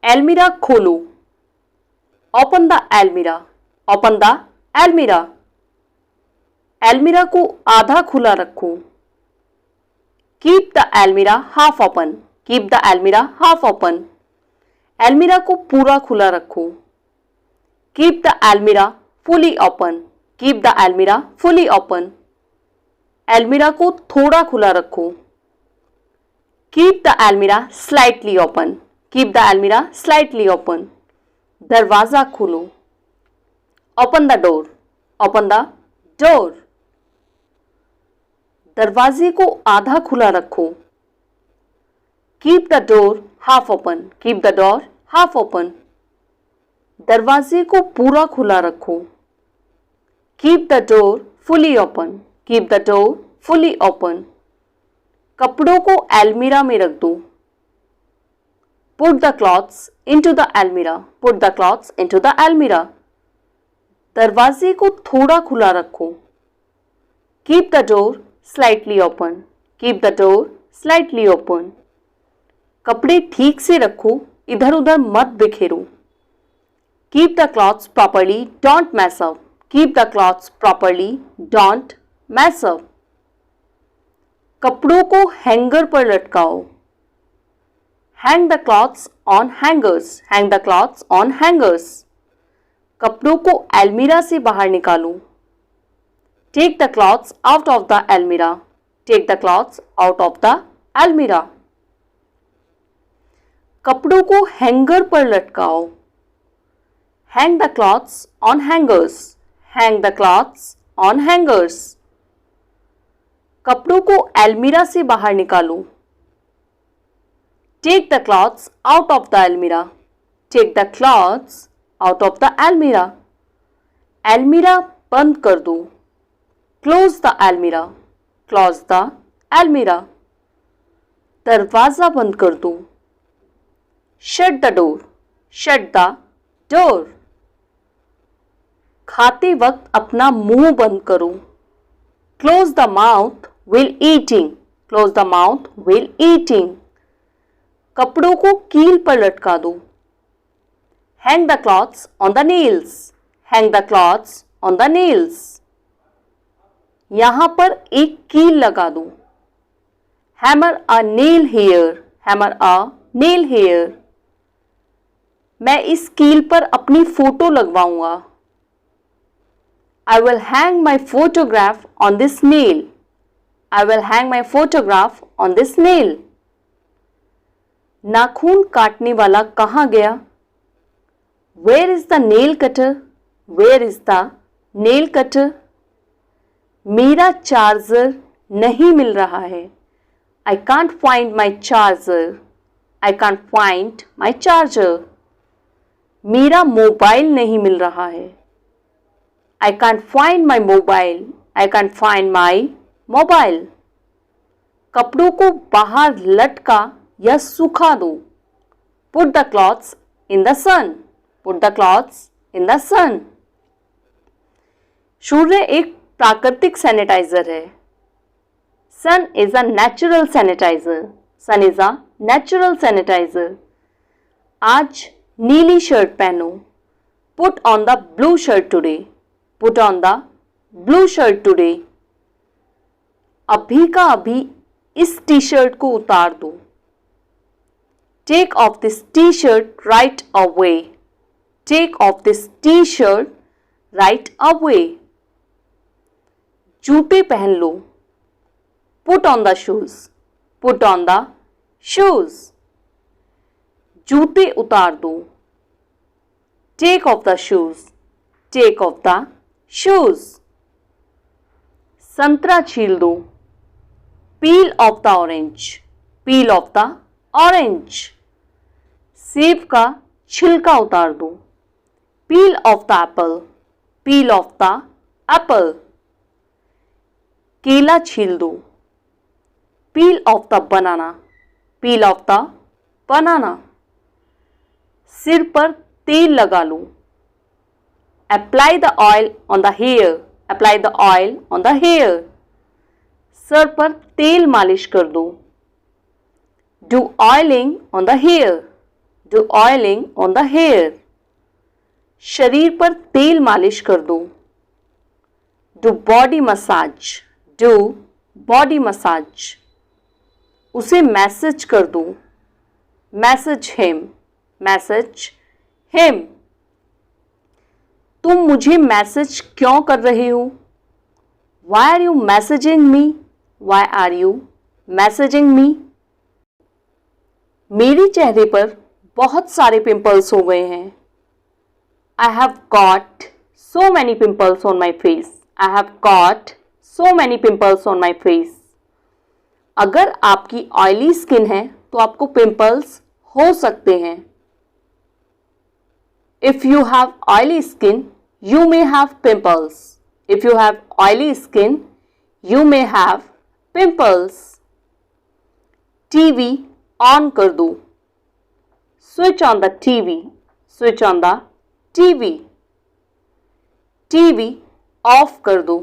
एलमीरा खोलो। Open the almirah. Open the almirah. Almirah को आधा खुला रखो। Keep the almirah half open. Keep the almirah half open. Almirah को पूरा खुला रखो। Keep the almirah fully open. Keep the almirah fully open. Almirah को थोड़ा खुला रखो। Keep the almirah slightly open. Keep the almirah slightly open. दरवाजा खोलो। Open the door. Open the door. दरवाजे को आधा खुला रखो। Keep the door half open. Keep the door half open. दरवाजे को पूरा खुला रखो। Keep the door fully open. Keep the door fully open. कपड़ों को एलमीरा में रख दो। Put the clothes into the almirah. Put the clothes into the almirah. दरवाजे को थोड़ा खुला रखो। Keep the door slightly open. Keep the door slightly open. कपड़े ठीक से रखो, इधर उधर मत बिखेरो। Keep the clothes properly, don't mess up. Keep the clothes properly, don't mess up. कपड़ों को हैंगर पर लटकाओ। Hang the clothes on hangers. Hang the clothes on hangers. कपड़ों को एलमीरा से बाहर निकालो। Take the clothes out of the almirah. Take the clothes out of the almirah. कपड़ों को हैंगर पर लटकाओ। Hang the clothes on hangers. Hang the clothes on hangers. कपड़ों को एलमीरा से बाहर निकालो। Take the clothes out of the almirah. Take the clothes out of the almirah. एलमीरा बंद कर दो। Close the almirah. Close the almirah. दरवाजा बंद कर दो। Shut the door. Shut the door. खाते वक्त अपना मुंह बंद करो। Close the mouth while eating. Close the mouth while eating. कपड़ों को कील पर लटका दो। Hang the clothes on the nails. Hang the clothes on the nails. यहां पर एक कील लगा दो। Hammer a nail hair. Hammer a nail here. मैं इस कील पर अपनी फोटो लगवाऊंगा। I will hang my photograph on this nail. I will hang my photograph on this nail. नाखून काटने वाला कहाँ गया? Where is the nail cutter? Where is the nail cutter? मेरा चार्जर नहीं मिल रहा है। I can't find my charger. I can't find my charger. मेरा मोबाइल नहीं मिल रहा है। I can't find my mobile. I can't find my mobile. कपड़ों को बाहर लटका या सुखा दो। Put the clothes in the sun. Put the clothes in the sun. सूर्य एक प्राकृतिक सैनिटाइजर है। Sun is a natural sanitizer. Sun is a natural sanitizer. आज नीली शर्ट पहनो। Put on the blue shirt today. Put on the blue shirt today. अभी का अभी इस टी शर्ट को उतार दो। Take off this t-shirt right away. Take off this t-shirt right away. जूते पहन लो। Put on the shoes. Put on the shoes. जूते उतार दो। Take off the shoes. Take off the shoes. संतरा छील दो। Peel off the orange. Peel off the orange. सेब का छिलका उतार दो। Peel off the apple. Peel off the apple. केला छील दो। Peel off the banana. Peel off the banana. सिर पर तेल लगा लो। Apply the oil on the hair. Apply the oil on the hair. Sir पर तेल मालिश कर दो। Do oiling on the hair. Do oiling on the hair. शरीर पर तेल मालिश कर दो. Do body massage. Do body massage. उसे मैसेज कर दो. Message him. Message him. तुम मुझे मैसेज क्यों कर रहे हो? Why are you messaging me? Why are you messaging me? मेरे चेहरे पर बहुत सारे पिंपल्स हो गए हैं. I have got so many pimples on my face. I have got so many pimples on my face. अगर आपकी ऑयली स्किन है तो आपको पिंपल्स हो सकते हैं. If you have oily skin, you may have pimples. If you have oily skin, you may have pimples. TV on कर दो. Switch on the TV. Switch on the TV. TV off कर दो.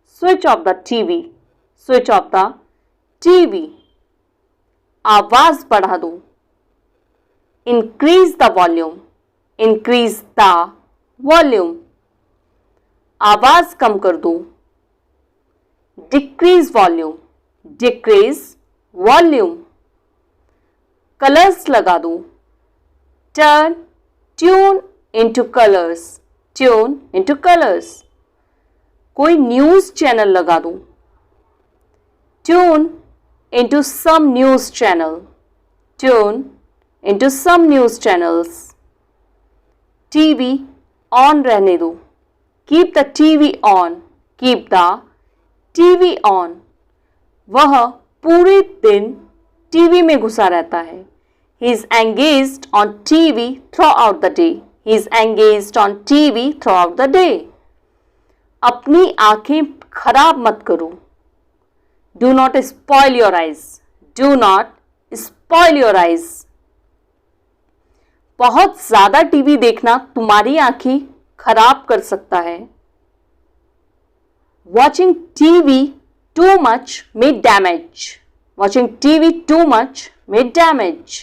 Switch off the TV. Switch off the TV. आवाज बढ़ा दो. Increase the volume. Increase the volume. आवाज कम कर दो. Decrease volume. Decrease volume. Colours लगा दो. Turn tune into colors. Tune into colors. कोई न्यूज चैनल लगा दो. Tune into some news channel. Tune into some news channels. TV on रहने दो. Keep the TV on. Keep the TV on. वह पूरे दिन टीवी में घुसा रहता है. He is engaged on TV throughout the day. He is engaged on TV throughout the day. अपनी आंखें खराब मत करो. Do not spoil your eyes. Do not spoil your eyes. बहुत ज्यादा टीवी देखना तुम्हारी आंखें खराब कर सकता है. Watching TV too much may damage. Watching TV too much may damage.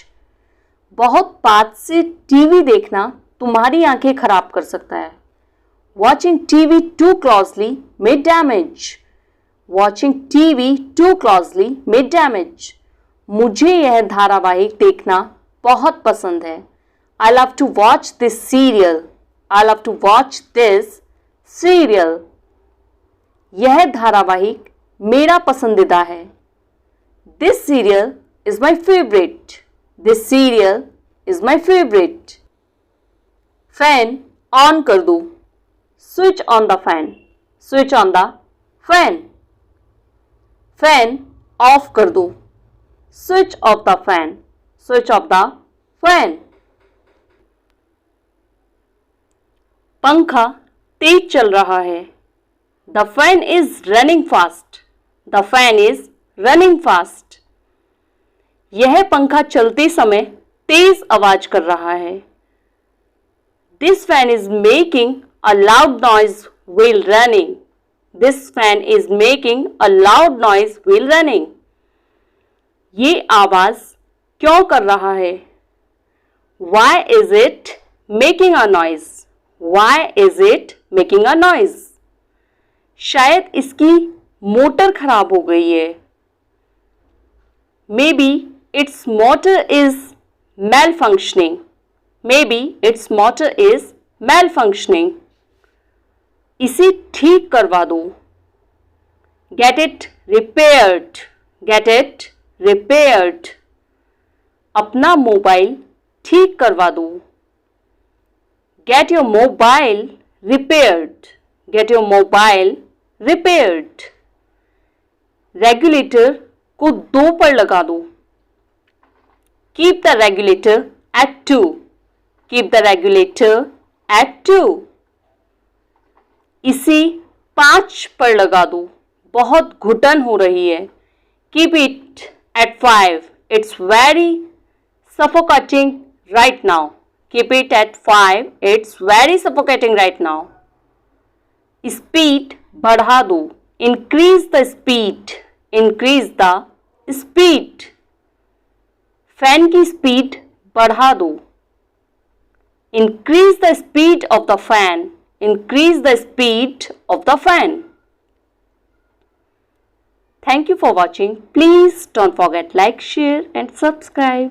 बहुत बात से टीवी देखना तुम्हारी आंखें खराब कर सकता है. Watching TV too closely may damage. Watching TV too closely may damage. मुझे यह धारावाहिक देखना बहुत पसंद है. I love to watch this serial. I love to watch this serial. यह धारावाहिक मेरा पसंदीदा है. This serial is my favorite. This serial is my favorite. Fan on कर दो. Switch on the fan. Switch on the fan. Fan of कर दो. Switch off the fan. Switch off the fan. पंखा तेज चल रहा है. The fan is running fast. The fan is running fast. यह पंखा चलते समय तेज आवाज कर रहा है. This fan is making a loud noise while running. This fan is making a loud noise while running. ये आवाज क्यों कर रहा है? Why is it making a noise? Why is it making a noise? शायद इसकी मोटर खराब हो गई है. Maybe its motor is malfunctioning. Maybe its motor is malfunctioning. इसे ठीक करवा दो. Get it repaired. Get it repaired. अपना मोबाइल ठीक करवा दो. Get your mobile repaired. Get your mobile repaired. Regulator को 2 पर लगा दो. Keep the regulator at 2. Keep the regulator at 2. इसे 5 पर लगा दो. बहुत घुटन हो रही है. Keep it at 5. It's very suffocating right now. Keep it at 5. It's very suffocating right now. Speed बढ़ा दो. Increase the speed. Increase the speed. Fan की स्पीड बढ़ा दो. Increase the speed of the fan. Increase the speed of the fan. Thank you for watching. Please don't forget like, share and subscribe.